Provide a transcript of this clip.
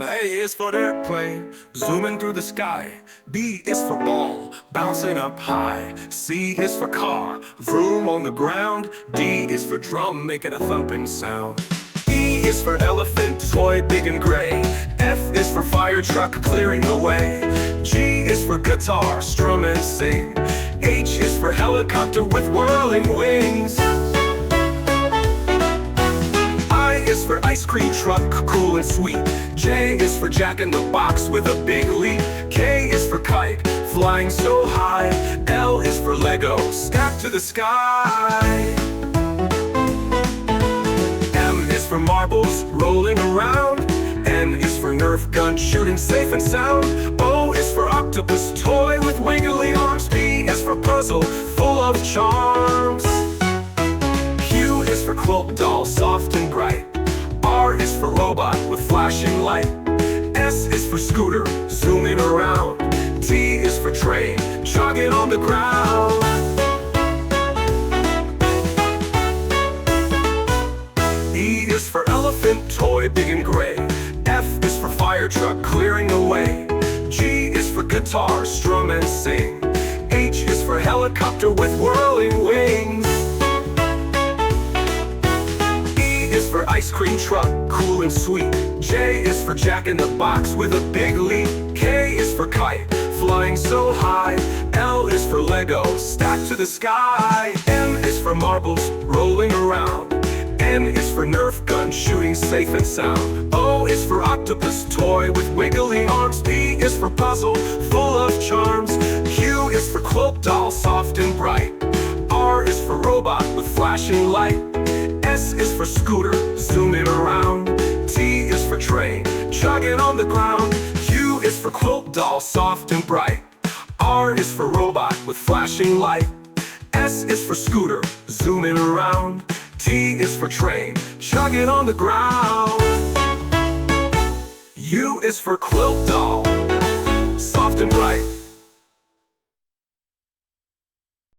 A is for airplane, zooming through the sky. B is for ball, bouncing up high. C is for car, vroom on the ground. D is for drum, making a thumping sound. E is for elephant, toy big and gray. F is for fire truck, clearing the way. G is for guitar, strum and sing. H is for helicopter with whirling wings. I is for ice cream truck, cool and sweet. J is for Jack in the Box with a big leap. K is for kite, flying so high. L is for Lego, stacked to the sky. M is for marbles, rolling around. N is for Nerf gun, shooting safe and sound. O is for octopus, toy with wiggly arms. P is for puzzle, full of charms. Q is for quilt doll, soft and bright. R is for robot with flashing light. S is for scooter, zooming around. T is for train, jogging on the ground. E is for elephant, toy big and gray. F is for fire truck, clearing the way. G is for guitar, strum and sing. H is for helicopter with whirling wings. For ice cream truck, cool and sweet. J is for Jack in the Box with a big leap. K is for kite, flying so high. L is for Lego, stacked to the sky. M is for marbles, rolling around. N is for Nerf gun, shooting safe and sound. O is for octopus, toy with wiggly arms. P is for puzzle, full of charms. Q is for quilt doll, soft and bright. R is for robot with flashing light. S is for scooter, zooming around. T is for train, jogging on the ground. Q is for quilt doll, soft and bright. R is for robot with flashing light. S is for scooter, zooming around. T is for train, jogging on the ground. U is for quilt doll, soft and bright.